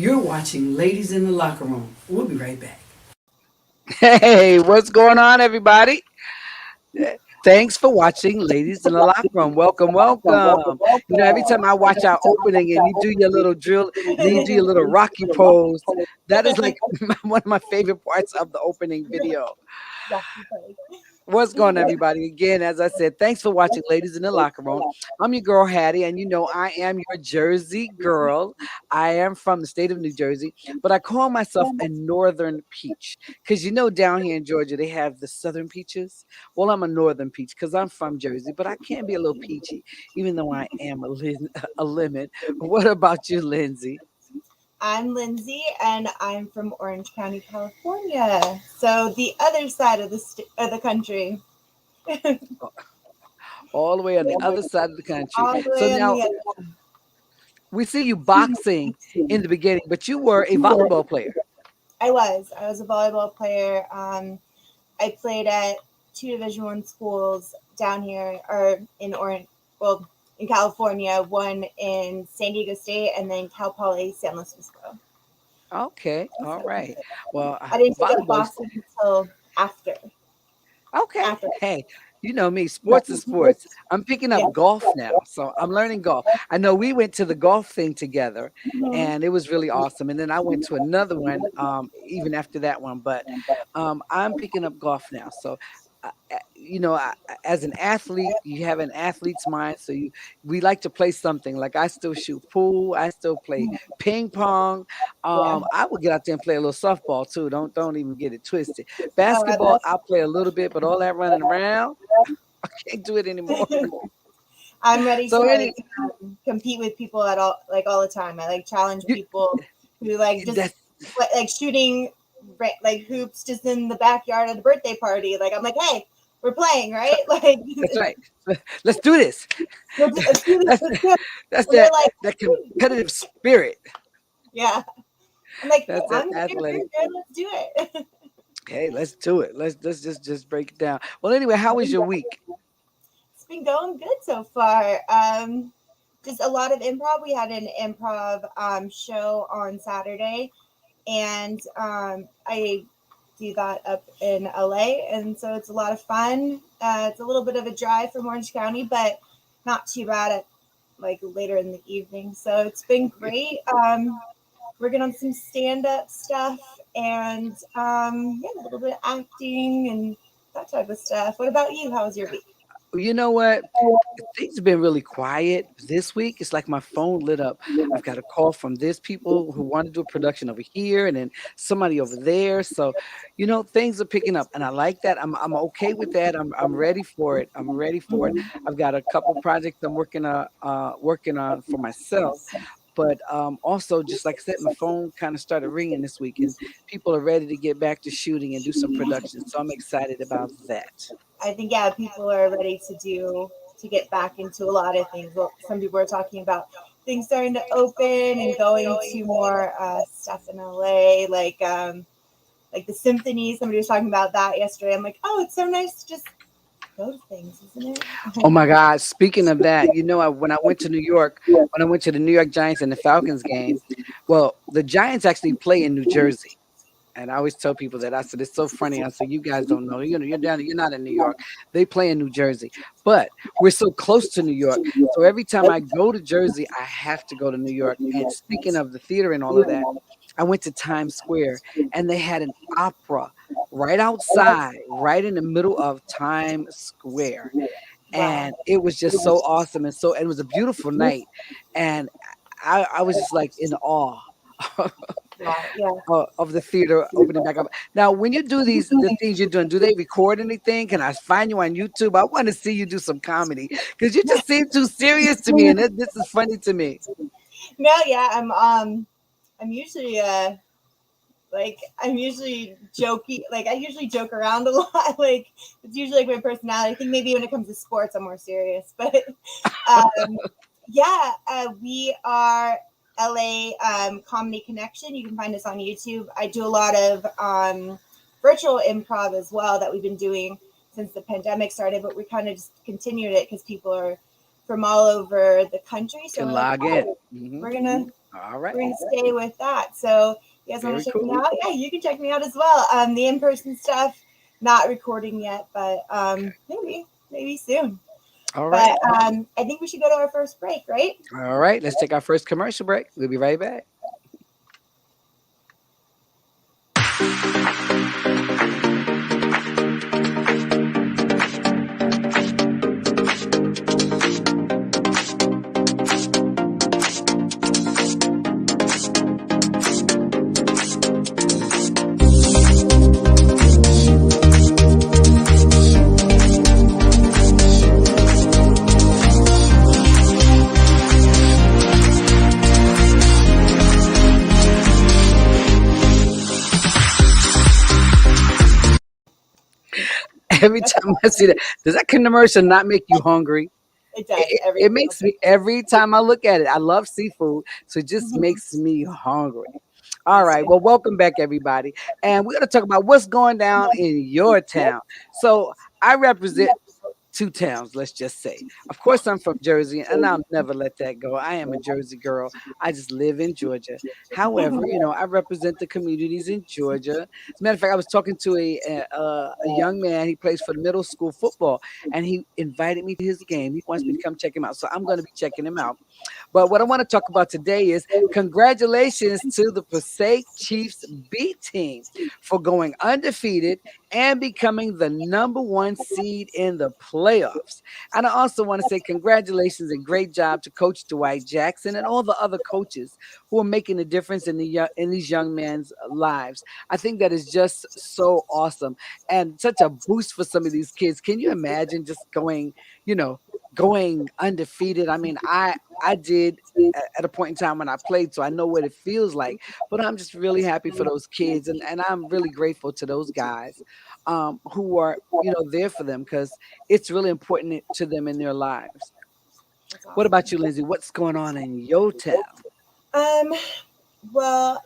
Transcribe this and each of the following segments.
You're watching Ladies in the Locker Room. We'll be right back. Hey, what's going on, everybody? Thanks for watching Ladies in the Locker Room. Welcome, welcome. Every time I watch our opening and you do your little drill and then you do your little Rocky pose, that is like one of my favorite parts of the opening video. Rocky Point. What's going on, everybody? Again, as I said, thanks for watching Ladies in the Locker Room. I'm your girl, Hattie, and I am your Jersey girl. I am from the state of New Jersey, but I call myself a Northern Peach because down here in Georgia, they have the Southern Peaches. Well, I'm a Northern Peach because I'm from Jersey, but I can be a little peachy, even though I am a lemon. What about you, Lindsay? I'm Lindsay, and I'm from Orange County, California. So the other side of the country, All the way on the other side of the country. all the So way on now the other. we see you boxing in the beginning, but you were a volleyball player. I was a volleyball player. I played at two Division I schools down here, or in Orange, well, in California. One in San Diego State, and then Cal Poly San Luis Obispo. Okay, all right. Well, I didn't take up volleyball. boxing until after. Okay. After, Hey, you know me, sports is sports. I'm picking yeah. up golf now, so I'm learning golf. I know we went to the golf thing together, Mhm. and it was really awesome. And then I went to another one, even after that one. But I'm picking up golf now. So, as an athlete, you have an athlete's mind. So we like to play something. Like I still shoot pool. I still play ping pong. Yeah. I would get out there and play a little softball too. Don't even get it twisted. Oh, Basketball, I'll play a little bit, but all that running around, I can't do it anymore. I'm ready to So any compete with people at all the time. I challenge you, people who just that's shooting like hoops just in the backyard at a birthday party. I'm like, hey, we're playing, right? that's right. Let's do this. Let's do this. That's Let's do it. that's And they're that like, that competitive spirit. yeah. I'm like, hey, That's that I'm athletic. here. Let's do it. Hey, let's do it. Let's just break it down. Well, anyway, how was your week? It's been going good so far. Just a lot of improv. We had an improv show on Saturday, and I do that up in LA, and so it's a lot of fun. It's a little bit of a drive from Orange County, but not too bad at later in the evening. So it's been great. Working on some stand up stuff and yeah, a little bit of acting and that type of stuff. What about you? How was your week? You know what? Things have been really quiet this week. It's like my phone lit up. I've got a call from this people who want to do a production over here and then somebody over there. So, things are picking up and I like that. I'm okay with that. I'm ready for it. I'm ready for it. I've got a couple projects I'm working on for myself. But also, just like I said, my phone kind of started ringing this week, and people are ready to get back to shooting and do some production. So I'm excited about that. I think yeah, people are ready to get back into a lot of things. Well, some people are talking about things starting to open and going to more stuff in LA, like the symphony. Somebody was talking about that yesterday. I'm like, oh, it's so nice to just go to things, isn't it? Oh my God! Speaking of that, when I went to New York, when I went to the New York Giants and the Falcons game, well, the Giants actually play in New Jersey. And I always tell people that I said it's so funny. I said you guys don't know. You're not in New York. They play in New Jersey, but we're so close to New York. So every time I go to Jersey, I have to go to New York. And speaking of the theater and all of that, I went to Times Square and they had an opera right outside, right in the middle of Times Square, Wow. and it was just so awesome and it was a beautiful night, and I was just like in awe. Wow. Yeah. Of the theater opening back up. Now, when you do the things you're doing, do they record anything? Can I find you on YouTube? I want to see you do some comedy because you just seem too serious to me, and this is funny to me. No, yeah, I'm usually I'm usually jokey. I usually joke around a lot. It's usually my personality. I think maybe when it comes to sports, I'm more serious. But um, yeah, we are LA Comedy Connection. You can find us on YouTube. I do a lot of virtual improv as well that we've been doing since the pandemic started, but we kind of just continued it because people are from all over the country. So Can we're like, log in. oh, Hmm. we're gonna All right. we're gonna stay with that. So you guys want Very to check me cool. out? Yeah, you can check me out as well. The in-person stuff, not recording yet, but maybe soon. All right. But I think we should go to our first break, right? All right. Let's take our first commercial break. We'll be right back. Every time I see that, does that commercial not make you hungry? It does It every single makes me every time I look at it. I love seafood, so it just time. makes me hungry. Me All right. too. Well, welcome back, everybody. And we're going to talk about what's going down in your town. So I represent two towns, let's just say. Of course, I'm from Jersey, and I'll never let that go. I am a Jersey girl. I just live in Georgia. However, I represent the communities in Georgia. As a matter of fact, I was talking to a young man. He plays for middle school football, and he invited me to his game. He wants me to come check him out, so I'm going to be checking him out. But what I want to talk about today is congratulations to the Passaic Chiefs B team for going undefeated and becoming the number one seed in the playoffs. And I also want to say congratulations and great job to Coach Dwight Jackson and all the other coaches who are making a difference in these young men's lives. I think that is just so awesome and such a boost for some of these kids. Can you imagine just you know, going undefeated? I mean, I did at a point in time when I played, so I know what it feels like. But I'm just really happy for those kids, and I'm really grateful to those guys who are there for them because it's really important to them in their lives. That's What awesome. about you, Lindsay? What's going on in your town? Um, well,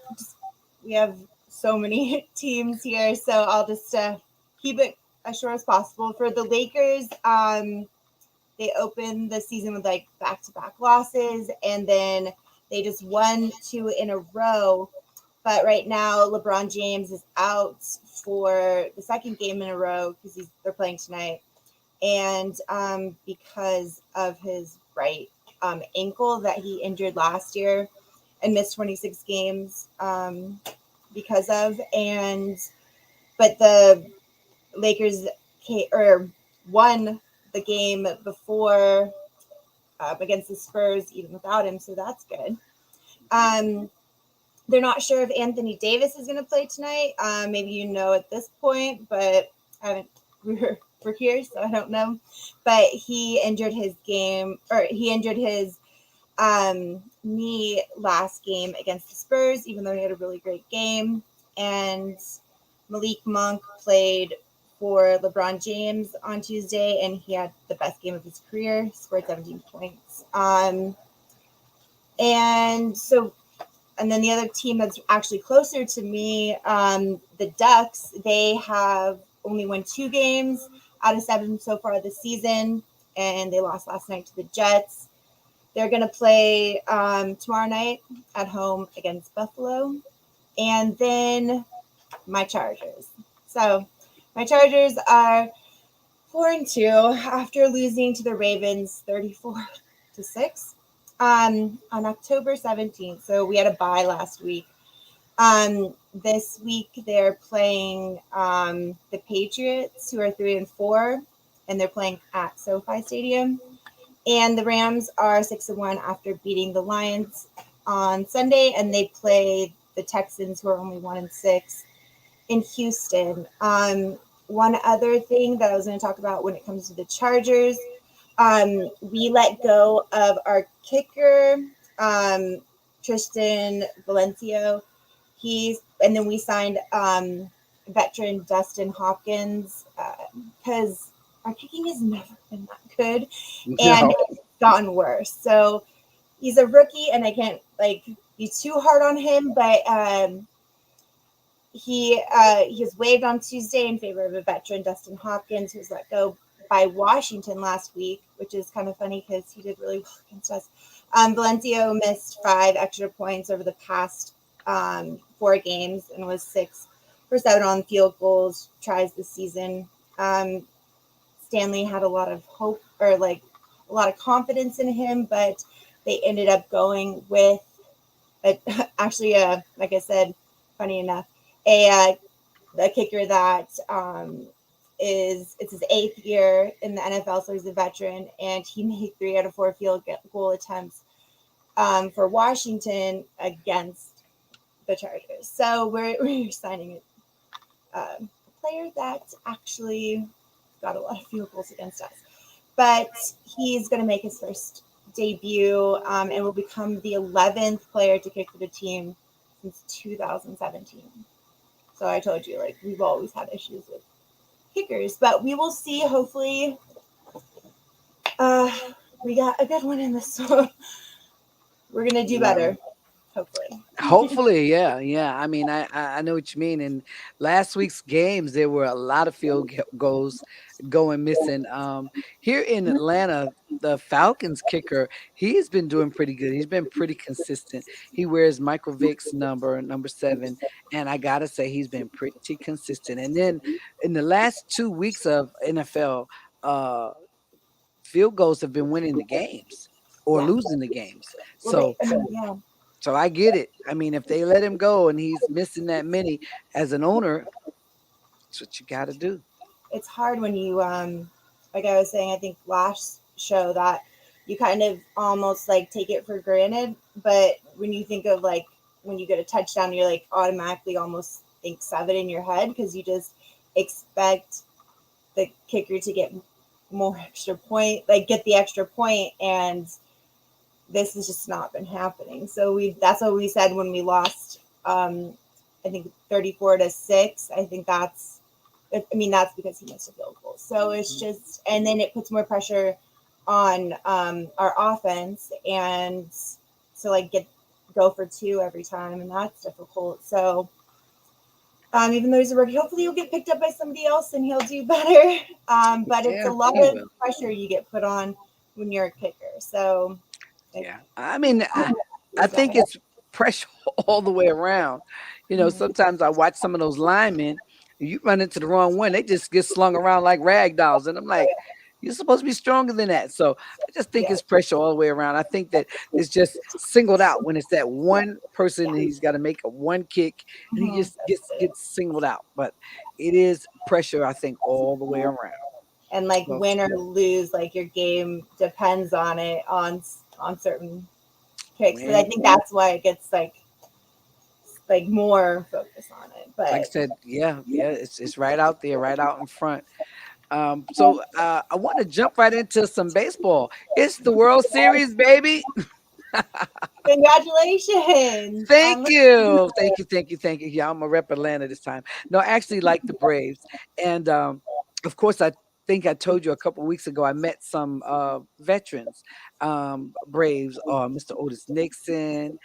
we have so many teams here, so I'll just keep it as short as possible. For the Lakers, they opened the season with like back-to-back losses, and then they just won two in a row. But right now, LeBron James is out for the second game in a row because they're playing tonight, and because of his right ankle that he injured last year and missed 26 games because of. And but the Lakers won the game before against the Spurs even without him, so that's good. Um, they're not sure if Anthony Davis is going to play tonight. Maybe at this point, but I haven't. We're here, so I don't know. But he injured his knee last game against the Spurs, even though he had a really great game. And Malik Monk played for LeBron James on Tuesday, and he had the best game of his career, scored 17 points. And then the other team that's actually closer to me, the Ducks, they have only won 2 games out of 7 so far this season, and they lost last night to the Jets. They're going to play tomorrow night at home against Buffalo. And then my Chargers. So my Chargers are 4-2 after losing to the Ravens 34-6 on October 17th. So we had a bye last week. This week they're playing the Patriots, who are 3-4, and they're playing at SoFi Stadium. And the Rams are 6-1 after beating the Lions on Sunday, and they play the Texans, who are only 1-6, in Houston. One other thing that I was going to talk about when it comes to the Chargers, we let go of our kicker, Tristan Valencio. And then we signed veteran Dustin Hopkins because our kicking has never been that good, and it's gotten worse. So he's a rookie, and I can't be too hard on him, but he was waived on Tuesday in favor of a veteran, Dustin Hopkins, who was let go by Washington last week, which is kind of funny because he did really well against us. Valencia missed 5 extra points over the past 4 games and was 6 for 7 on field goals tries this season. Stanley had a lot of hope or like a lot of confidence in him, but they ended up going with actually, like I said, funny enough, a kicker that it's his 8th year in the NFL, so he's a veteran, and he made 3 out of 4 field goal attempts for Washington against the Chargers. So we're signing a player that actually got a lot of field goals against us, but he's going to make his first debut and will become the 11th player to kick for the team since 2017. So I told you, like, we've always had issues with kickers, but we will see. Hopefully, we got a good one in this one. We're gonna do better. Hopefully, yeah. I mean, I know what you mean. In last week's games, there were a lot of field goals going missing. Here in Atlanta, the Falcons kicker, he's been doing pretty good. He's been pretty consistent. He wears Michael Vick's number 7, and I gotta say he's been pretty consistent. And then in the last 2 weeks of NFL, uh, field goals have been winning the games or Yeah. losing the games. Well, So yeah. so I get it. I mean, if they let him go and he's missing that many, as an owner, that's what you got to do. It's hard when you like I was saying, I think last show, that you kind of almost like take it for granted, but when you think of like when you get a touchdown, you're like automatically almost think 7 in your head because you just expect the kicker to get more extra point, like get the extra point, and this has just not been happening. So that's what we said when we lost I think 34-6. I think that's because he missed a field goal. So it's just, and then it puts more pressure on our offense, and to like go for 2 every time, and that's difficult. So even though he's a rookie, hopefully he'll get picked up by somebody else and he'll do better. But it's Yeah, a lot he of will. pressure you get put on when you're a kicker. So Yeah. I mean, I it's not think it's pressure all the way around. Sometimes I watch some of those linemen, you run into the wrong one, they just get slung around like rag dolls. And I'm like, you're supposed to be stronger than that. So I just think Yeah. it's pressure all the way around. I think that it's just singled out when it's that one person and he's got to make a one kick and he Mhm. just gets singled out. But it is pressure, I think, all the way around. And like So, win or lose, like your game depends on it on certain kicks. But I man, think that's why it gets like more focus on it. like I But said, yeah, it's right out there, right out in front. So I want to jump right into some baseball. It's the World Series, baby. congratulations. Thank you, thank you, thank you, thank you. Yeah, I'm a rep Atlanta this time. No, I actually like the Braves, and of course, I think I told you a couple weeks ago I met some veterans, Braves, Mr. Otis Nixon,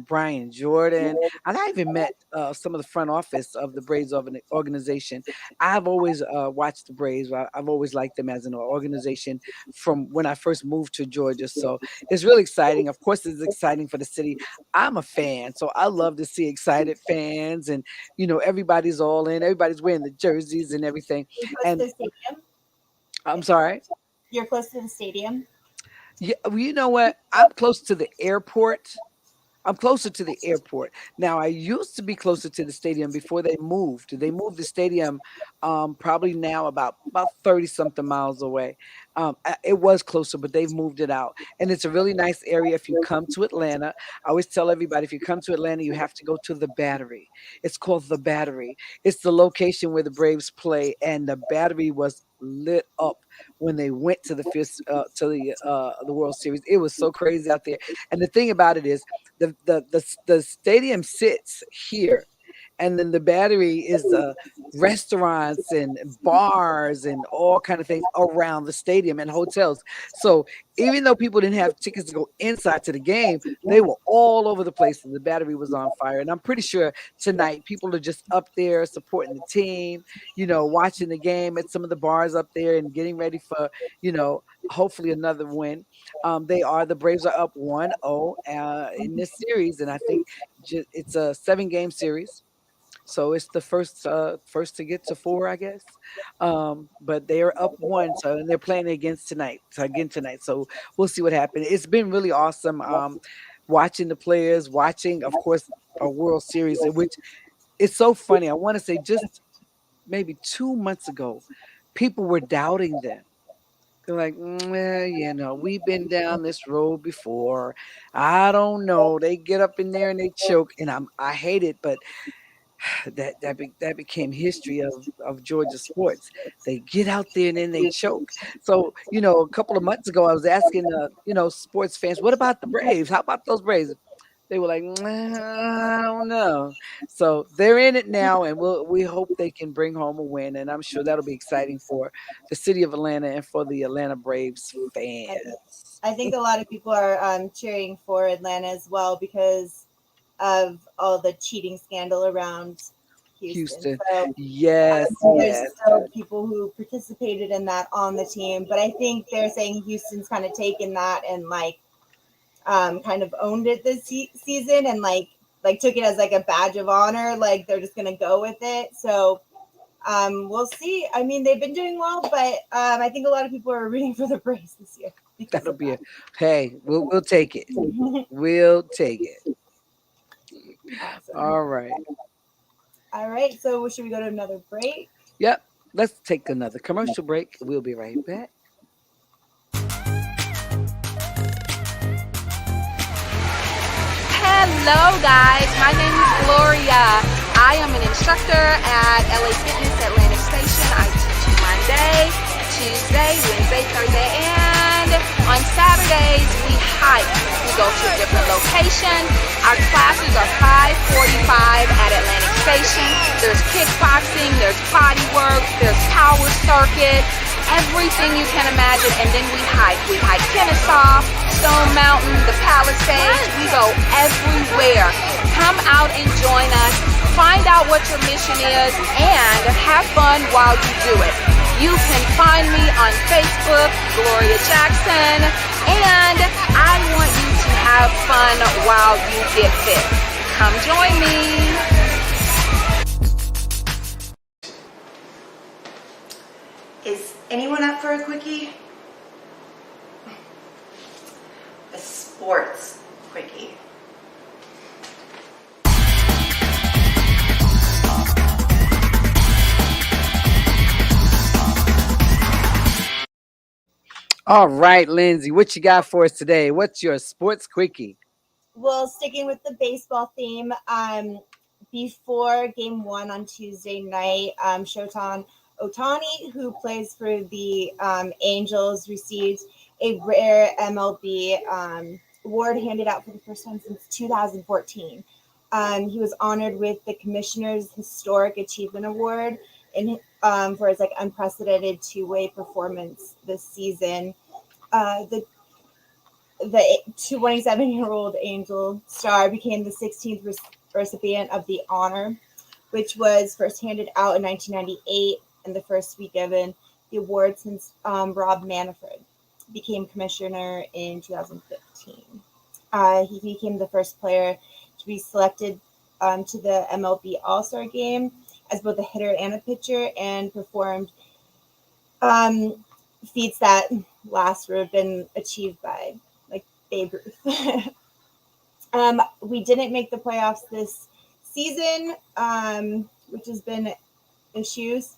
Brian Jordan, and I even met some of the front office of the Braves organization. I've always watched the Braves. I've always liked them as an organization from when I first moved to Georgia. So it's really exciting. Of course, it's exciting for the city. I'm a fan, so I love to see excited fans, and everybody's all in. Everybody's wearing the jerseys and everything. You're close to And the stadium. I'm sorry. You're close to the stadium. Yeah, well, you know what? I'm close to the airport. I'm closer to the airport. Now, I used to be closer to the stadium before they moved. They moved the stadium probably now about 30 something miles away. It was closer, but they've moved it out. And it's a really nice area if you come to Atlanta. I always tell everybody if you come to Atlanta, you have to go to the Battery. It's called the Battery. It's the location where the Braves play, and the Battery was lit up when they went to the World Series. It was so crazy out there. And the thing about it is the stadium sits here, and then the Battery is restaurants and bars and all kind of things around the stadium and hotels. So even though people didn't have tickets to go inside to the game, they were all over the place, and the Battery was on fire. And I'm pretty sure tonight people are just up there supporting the team, watching the game at some of the bars up there and getting ready for, hopefully another win. The Braves are up 1-0 in this series, and I think it's a 7-game series. So it's the first to get to 4, I guess. But they are up 1, and they're playing again tonight. So we'll see what happens. It's been really awesome watching the players, watching, of course, a World Series, in which it's so funny. I want to say just maybe 2 months ago, people were doubting them. They're like, we've been down this road before. I don't know. They get up in there and they choke, and I hate it, but that became history of Georgia sports. They get out there and then they choke. So a couple of months ago, I was asking sports fans, what about the Braves? How about those Braves? They were like, I don't know. So they're in it now, and we hope they can bring home a win, and I'm sure that'll be exciting for the city of Atlanta and for the Atlanta Braves fans. I think a lot of people are cheering for Atlanta as well because of all the cheating scandal around Houston. So, yes. There's still people who participated in that on the team, but I think they're saying Houston's kind of taken that and kind of owned it this season and like took it as like a badge of honor. Like they're just gonna go with it. So we'll see. I mean, they've been doing well, but I think a lot of people are rooting for the Braves this year. That'll be we'll take it. We'll take it. Awesome. All right. So should we go to another break? Yep. Let's take another commercial break. We'll be right back. Hello guys, my name is Gloria. I am an instructor at LA Fitness Atlantic Station. I teach Monday, Tuesday, Wednesday, Thursday, and on Saturdays we hike. We go to a different location. Our classes are 5:45 at Atlantic Station. There's kickboxing, there's body work, there's power circuit, everything you can imagine, and then we hike. We hike Kennesaw, Stone Mountain, the Palisades. We go everywhere. Come out and join us. Find out what your mission is and have fun while you do it. You can find me on Facebook, Gloria Jackson, and I want you to have fun while you get fit. Come join me. Is anyone up for a quickie? A sports quickie. All right, Lindsay, what you got for us today? What's your sports quickie? Well, sticking with the baseball theme, before game 1 on Tuesday night, Shohei Ohtani, who plays for the Angels, received a rare MLB award handed out for the first time since 2014. He was honored with the Commissioner's Historic Achievement Award for his unprecedented two-way performance this season. The 27-year-old Angel star became the 16th recipient of the honor, which was first handed out in 1998 and the first to be given the award since Rob Manfred became commissioner in 2015. He became the first player to be selected to the MLB All-Star Game as both a hitter and a pitcher, and performed feats that last would have been achieved by Babe Ruth. We didn't make the playoffs this season, which has been issues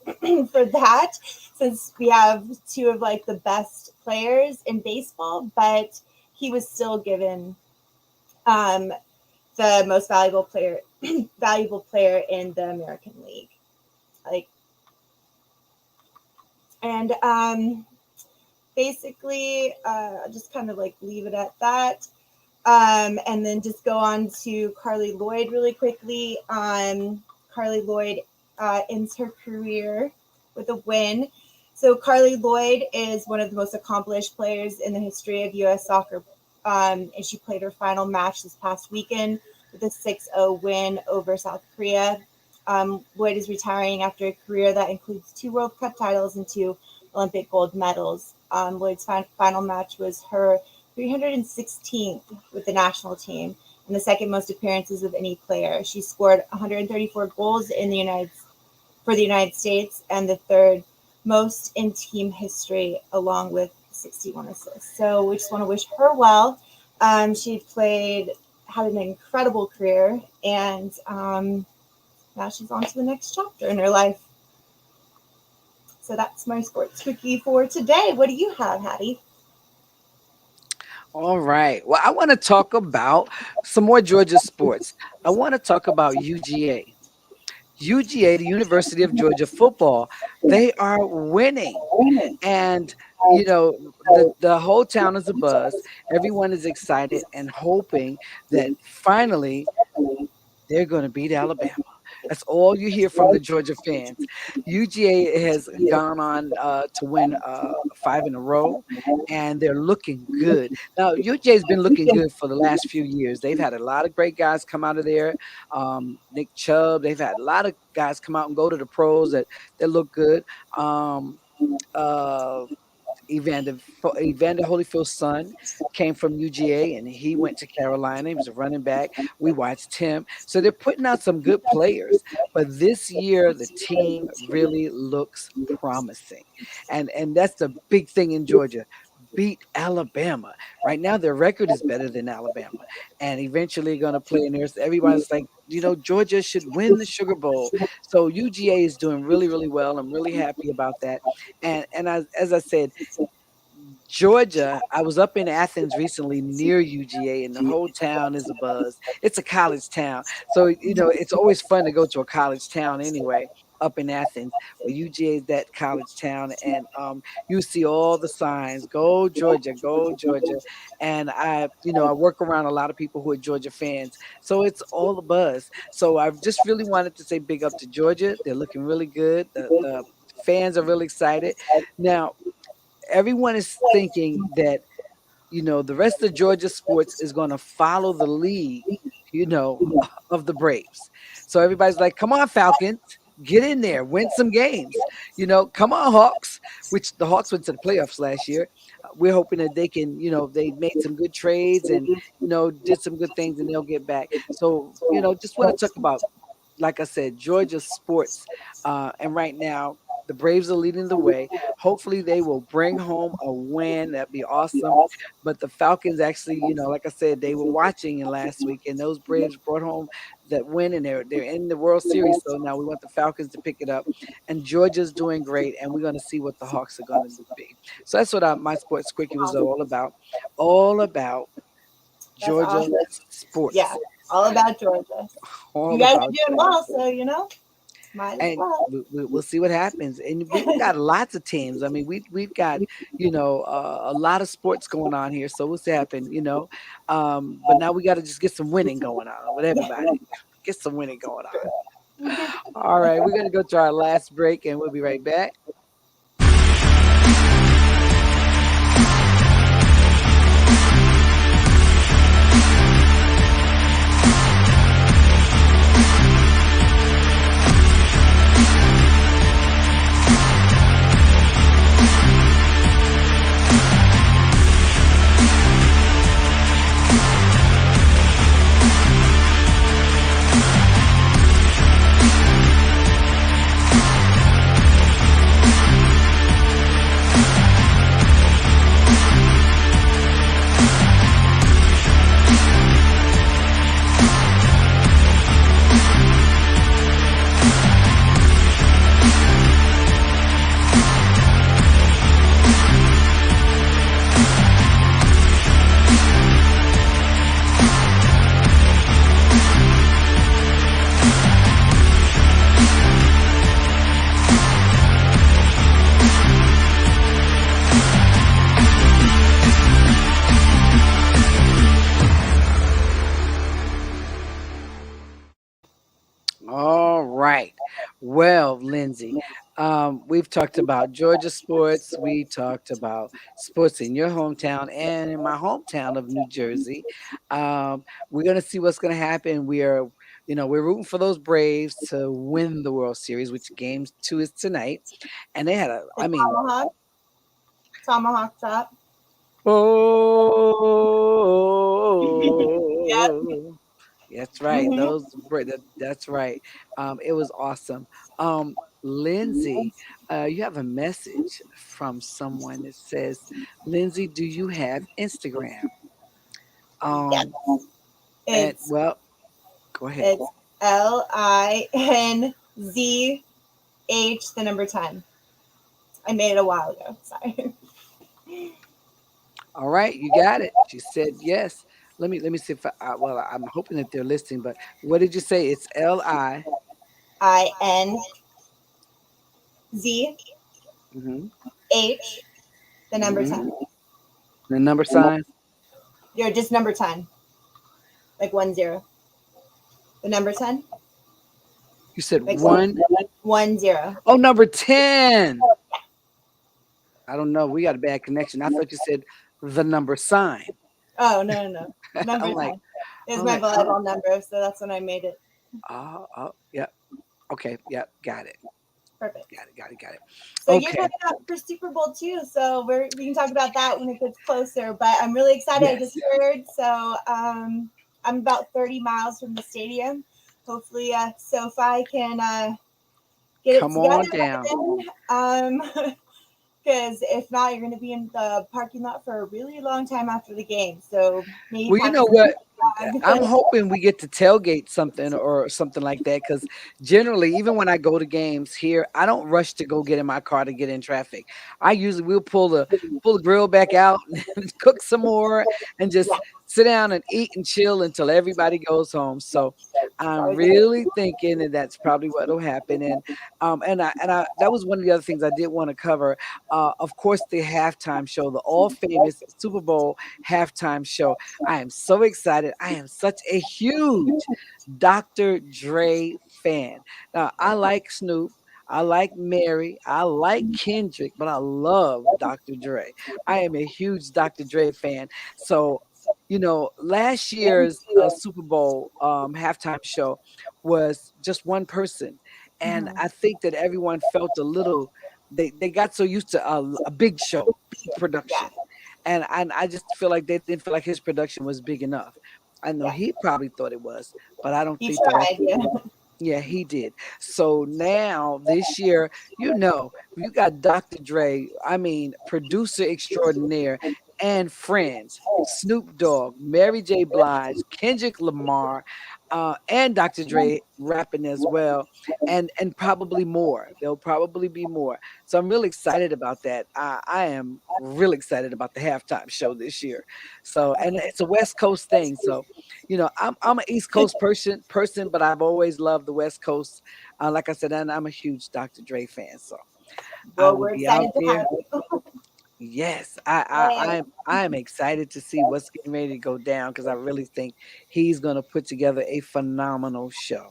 for that, since we have two of the best players in baseball, but he was still given the most valuable player in the American League. Basically, I'll just kind of leave it at that. And then just go on to Carly Lloyd really quickly. Carly Lloyd ends her career with a win. So Carly Lloyd is one of the most accomplished players in the history of U.S. soccer, and she played her final match this past weekend with a 6-0 win over South Korea. Lloyd is retiring after a career that includes 2 World Cup titles and 2 Olympic gold medals. Lloyd's final match was her 316th with the national team and the second most appearances of any player. She scored 134 goals for the United States and the third most in team history, along with 61 assists. So we just want to wish her well. She had an incredible career, and now she's on to the next chapter in her life. So that's my sports quickie for today. What do you have, Hattie? All right. Well, I want to talk about some more Georgia sports. I want to talk about UGA. UGA, the University of Georgia football, they are winning. And, you know, the whole town is abuzz. Everyone is excited and hoping that finally they're going to beat Alabama. That's all you hear from the Georgia fans. UGA has gone on to win 5 in a row, and they're looking good. Now, UGA has been looking good for the last few years. They've had a lot of great guys come out of there. Nick Chubb, they've had a lot of guys come out and go to the pros that look good. Evander Holyfield's son came from UGA, and he went to Carolina. He was a running back. We watched him. So they're putting out some good players. But this year, the team really looks promising. And that's the big thing in Georgia. Beat Alabama. Right now, their record is better than Alabama. And eventually going to play in there. Everybody's like, you know, Georgia should win the Sugar Bowl. So UGA is doing really, really well. I'm really happy about that. And as I said, Georgia, I was up in Athens recently near UGA, and the whole town is abuzz. It's a college town. So, you know, it's always fun to go to a college town anyway, up in Athens. Well, UGA is that college town, and you see all the signs, go Georgia, go Georgia. And I work around a lot of people who are Georgia fans. So it's all the buzz. So I just really wanted to say big up to Georgia. They're looking really good. The fans are really excited. Now, everyone is thinking that, you know, the rest of Georgia sports is going to follow the lead, you know, of the Braves. So everybody's like, come on, Falcons, get in there, win some games. You know, come on, Hawks, which the Hawks went to the playoffs last year. We're hoping that they can, you know, they made some good trades and, you know, did some good things and they'll get back. So, you know, just want to talk about, like I said, Georgia sports. And right now, the Braves are leading the way. Hopefully they will bring home a win. That'd be awesome. But the Falcons actually, you know, like I said, they were watching last week, and those Braves brought home that win, and they're in the World Series. So now we want the Falcons to pick it up. And Georgia's doing great, and we're going to see what the Hawks are going to be. So that's what my sports quickie was all about. All about Georgia awesome. Sports. Yeah, all about Georgia. You guys are doing well, so, you know. And we'll see what happens. And we've got lots of teams. I mean, we've got, you know, a lot of sports going on here. So we'll see what happens, you know. But now we got to just get some winning going on with everybody. Get some winning going on. All right, we're going to go to our last break, and we'll be right back. Lindsay. We've talked about Georgia sports. We talked about sports in your hometown and in my hometown of New Jersey. We're gonna see what's gonna happen. We're rooting for those Braves to win the World Series, which game 2 is tonight. And they had The tomahawk chop. Oh, that's right. Mhm. That's right. It was awesome. Lindsay, you have a message from someone that says, Lindsay, do you have Instagram? Yes. And It's well, go ahead. it's LINZH, the number 10. I made it a while ago. Sorry. All right, you got it. She said yes. Let me see if well, I'm hoping that they're listening. But what did you say? It's LINZ. Mm-hmm. The number 10. The number sign. You're just number 10. Like 10. The number 10? You said Like 1. 10. Oh, number 10. I don't know. We got a bad connection. I thought you said the number sign. Oh, no. Number I'm 10. like, It's I'm my like, volleyball number, so that's when I made it. Yeah. Okay. Yeah. Got it. Perfect. Got it. So you're Okay. coming up for Super Bowl too, so we can talk about that when it gets closer. But I'm really excited. I Yes. just heard. So I'm about 30 miles from the stadium. Hopefully, SoFi can get Come it on together. down. Because if not, you're going to be in the parking lot for a really long time after the game. So maybe Well, you pack know some what? flag. I'm hoping we get to tailgate something or something like that. Because generally, even when I go to games here, I don't rush to go get in my car to get in traffic. We'll pull the grill back out, and cook some more, and just Yeah. sit down and eat and chill until everybody goes home. So I'm really thinking that that's probably what will happen. And that was one of the other things I did want to cover. Of course, the halftime show, the all famous Super Bowl halftime show. I am so excited. I am such a huge Dr. Dre fan. Now, I like Snoop. I like Mary. I like Kendrick, but I love Dr. Dre. I am a huge Dr. Dre fan. So, last year's Super Bowl halftime show was just one person. And Mhm. I think that everyone felt a little, they got so used to a big show, big production. Yeah. And I just feel like they didn't feel like his production was big enough. I know Yeah. he probably thought it was, but I don't You think that tried. Yeah. yeah, he did. So now this year, you got Dr. Dre, I mean, producer extraordinaire and friends, Snoop Dogg, Mary J. Blige, Kendrick Lamar, and Dr. Dre rapping as well, and probably more. There'll probably be more. So I'm really excited about that. I am really excited about the halftime show this year. So, and it's a West Coast thing. So, I'm an East Coast person, but I've always loved the West Coast. Like I said, and I'm a huge Dr. Dre fan. So I Well, will we're be out excited to there. have you. Yes, Yay. I am excited to see what's getting ready to go down because I really think he's going to put together a phenomenal show.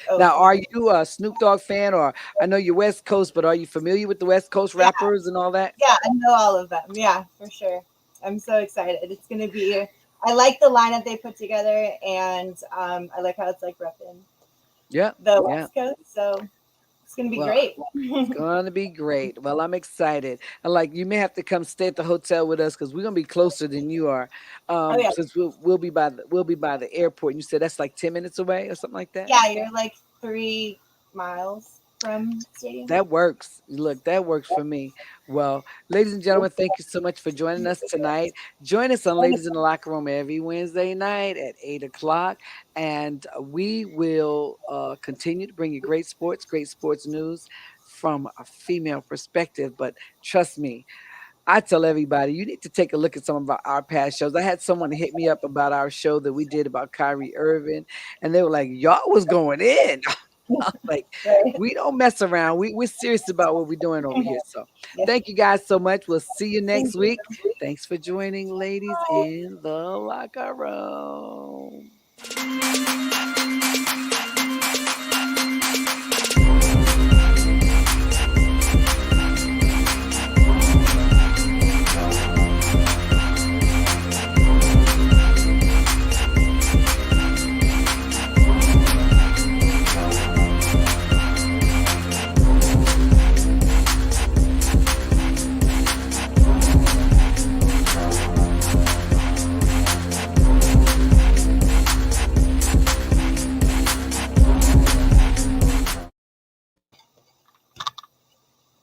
Oh, Now, for are sure. you a Snoop Dogg fan, or I know you're West Coast, but are you familiar with the West Coast Yeah. rappers and all that? Yeah, I know all of them. Yeah, for sure. I'm so excited. It's going to be, I like the lineup they put together, and I like how it's like repping Yeah, the yeah. West Coast. So it's going to be Well, great. it's gonna be great. Well, I'm excited. And like you may have to come stay at the hotel with us because we're gonna be closer than you are. Oh, yeah. Since we'll be by the airport. You said that's like 10 minutes away or something like that? Yeah, you're like 3 miles from stadium. That works. Look, that works for me. Well, ladies and gentlemen, thank you so much for joining us tonight. Join us on Ladies in the Locker Room every Wednesday night at 8 o'clock. And we will continue to bring you great sports news from a female perspective. But trust me, I tell everybody, you need to take a look at some of our past shows. I had someone hit me up about our show that we did about Kyrie Irving, and they were like, y'all was going in. Like, Right? we don't mess around. We're serious about what we're doing over here. So Yeah. thank you guys so much. We'll see you next Thank you. week. Thanks for joining Ladies in the Locker Room.